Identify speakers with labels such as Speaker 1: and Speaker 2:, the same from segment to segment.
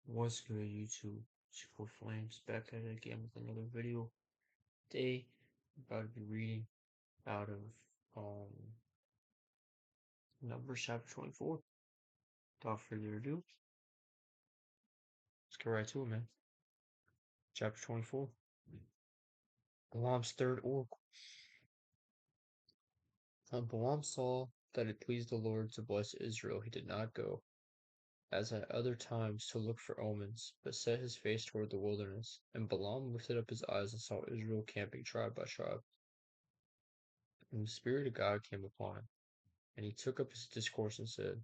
Speaker 1: What's good, YouTube? Chico Flames back at it again with another video. Today, I'm about to be reading out of um Numbers chapter 24. Without further ado, let's get right to it, man. Chapter 24. Balaam's third oracle. When Balaam saw that it pleased the Lord to bless Israel, he did not go, as at other times, to look for omens, but set his face toward the wilderness. And Balaam lifted up his eyes and saw Israel camping tribe by tribe. And the Spirit of God came upon him. And he took up his discourse and said,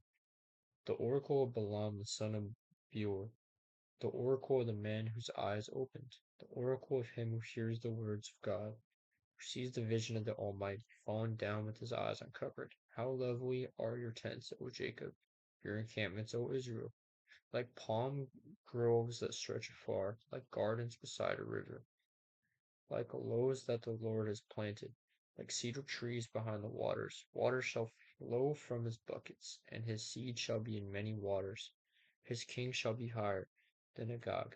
Speaker 1: The oracle of Balaam the son of Beor, the oracle of the man whose eyes opened, the oracle of him who hears the words of God, who sees the vision of the Almighty, falling down with his eyes uncovered. How lovely are your tents, O Jacob, your encampments, O Israel, like palm groves that stretch afar, like gardens beside a river, like lows that the Lord has planted, like cedar trees behind the waters. Water shall flow from his buckets, and his seed shall be in many waters. His king shall be higher than Agag,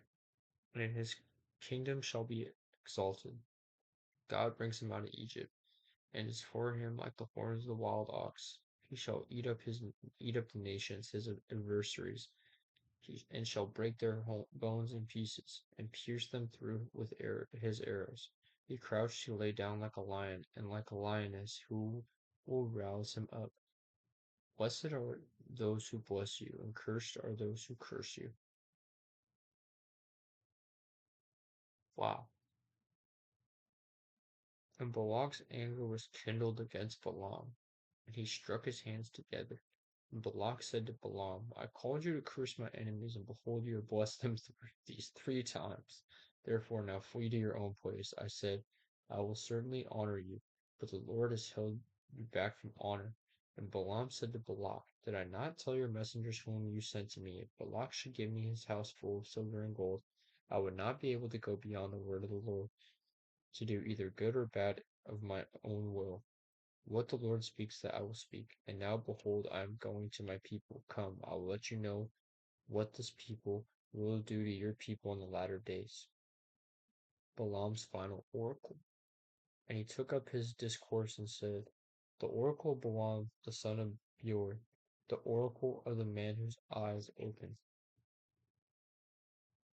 Speaker 1: and in his kingdom shall be exalted. God brings him out of Egypt, and is for him like the horns of the wild ox. He shall eat up the nations, his adversaries, and shall break their bones in pieces, and pierce them through with his arrows. He crouched to lay down like a lion, and like a lioness who will rouse him up. Blessed are those who bless you, and cursed are those who curse you. Wow. And Balak's anger was kindled against Balaam, and he struck his hands together. And Balak said to Balaam, I called you to curse my enemies, and behold, you have blessed them these 3 times. Therefore now flee to your own place. I said, I will certainly honor you, but the Lord has held you back from honor. And Balaam said to Balak, Did I not tell your messengers whom you sent to me, if Balak should give me his house full of silver and gold, I would not be able to go beyond the word of the Lord, to do either good or bad of my own will. What the Lord speaks that I will speak. And now behold, I am going to my people. Come, I will let you know what this people will do to your people in the latter days. Balaam's final oracle. And he took up his discourse and said, The oracle of Balaam the son of Beor, the oracle of the man whose eyes open,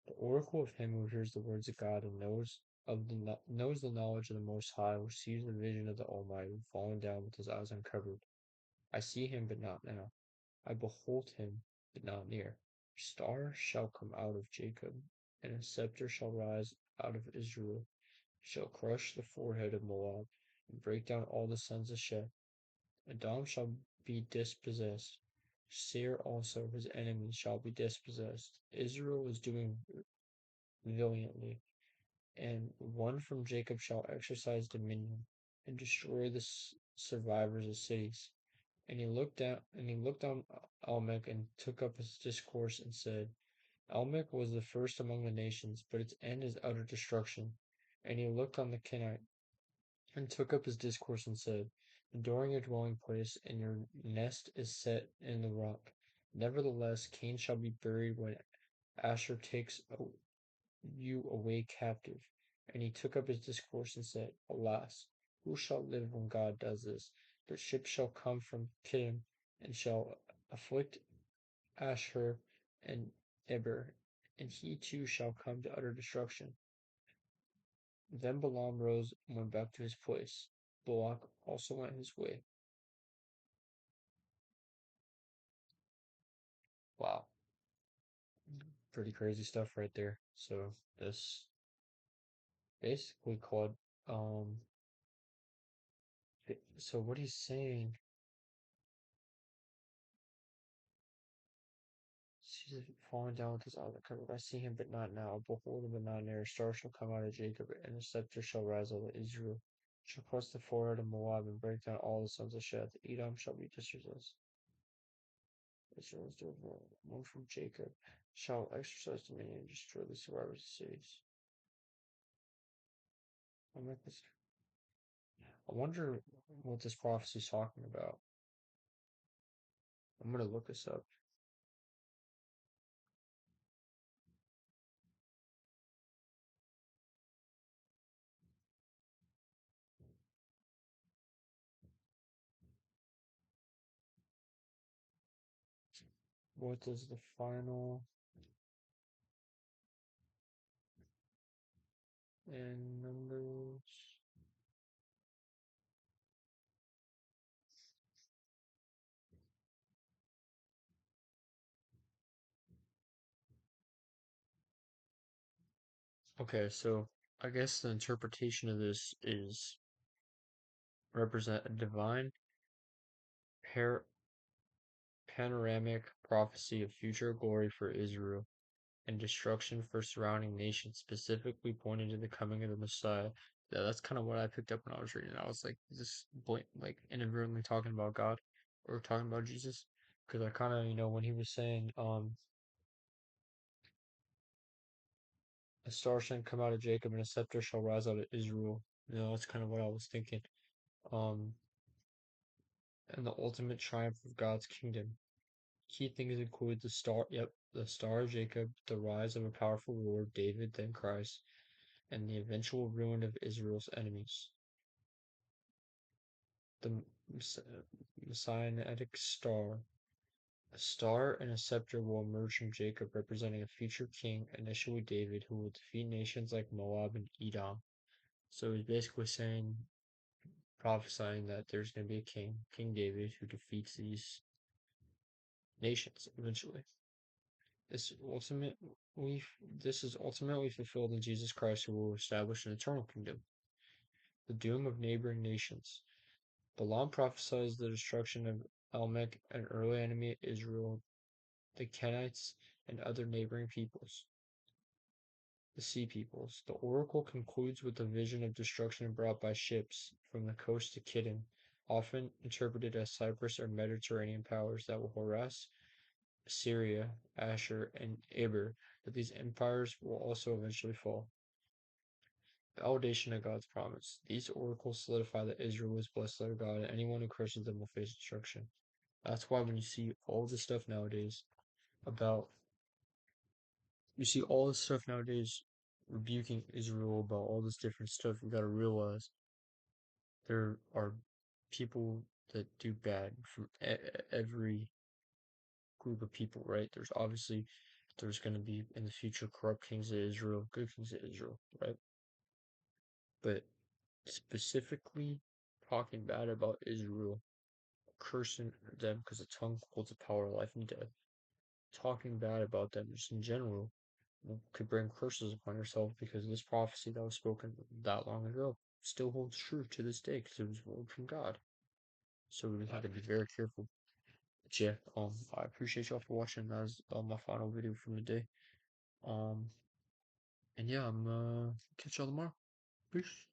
Speaker 1: the oracle of him who hears the words of God and knows the knowledge of the Most High, who sees the vision of the Almighty, falling down with his eyes uncovered. I see him, but not now. I behold him, but not near. A star shall come out of Jacob, and a scepter shall rise out of Israel. He shall crush the forehead of Moab, and break down all the sons of Sheth. Edom shall be dispossessed. Seir also, his enemy, shall be dispossessed. Israel is doing valiantly, and one from Jacob shall exercise dominion, and destroy the survivors of cities. And he looked on Almech and took up his discourse and said, Almech was the first among the nations, but its end is utter destruction. And he looked on the Kenite and took up his discourse and said, Adoring your dwelling place, and your nest is set in the rock. Nevertheless, Cain shall be buried when Asher takes you away captive. And he took up his discourse and said, Alas, who shall live when God does this? The ship shall come from Kittim, and shall afflict Asher and Eber, and he too shall come to utter destruction. Then Balaam rose and went back to his place. Balak also went his way. Wow, pretty crazy stuff right there. So this basically called so what he's saying, sees it falling down with his eyes uncovered. I see him, but not now. Behold him, but not near. A star shall come out of Jacob, and a scepter shall rise out of Israel. Shall crush the forehead of Moab, and break down all the sons of Sheth. Edom shall be dispossessed. Israel is doing one from Jacob. Shall exercise dominion and destroy the survivors of cities. I wonder what this prophecy is talking about. I'm gonna look this up. what does the final and numbers? Okay, so I guess the interpretation of this is represent a divine par panoramic prophecy of future glory for Israel and destruction for surrounding nations, specifically pointing to the coming of the Messiah. Yeah, that's kind of what I picked up when I was reading it. I was like, is this like inadvertently talking about God or talking about Jesus? Because I kind of, when he was saying, a star shall come out of Jacob and a scepter shall rise out of Israel. That's kind of what I was thinking. Um, and the ultimate triumph of God's kingdom. Key things include the star of Jacob, the rise of a powerful ruler, David, then Christ, and the eventual ruin of Israel's enemies. The Messianic star. A star and a scepter will emerge from Jacob, representing a future king, initially David, who will defeat nations like Moab and Edom. So he's basically prophesying that there's going to be a king, King David, who defeats these nations eventually. This ultimately, this is ultimately fulfilled in Jesus Christ, who will establish an eternal kingdom. The doom of neighboring nations. Balaam prophesies the destruction of Amalek, an early enemy of Israel, the Kenites, and other neighboring peoples, the sea peoples. The oracle concludes with a vision of destruction brought by ships from the coast to Kittim, often interpreted as Cyprus or Mediterranean powers that will harass Assyria, Ashur, and Eber, that these empires will also eventually fall. Validation of God's promise. These oracles solidify that Israel is blessed by God, and anyone who crushes them will face destruction. That's why when you see all this stuff nowadays about, you see all this stuff nowadays rebuking Israel about all this different stuff, you gotta realize there are people that do bad from every group of people, right? There's going to be in the future corrupt kings of Israel, good kings of Israel, right? But specifically talking bad about Israel, cursing them because the tongue holds the power of life and death, talking bad about them just in general could bring curses upon yourself because this prophecy that was spoken that long ago still holds true to this day because it was word from God. So we have to be very careful. But yeah, I appreciate y'all for watching. That was my final video from the day. Um, and yeah, catch y'all tomorrow. Peace.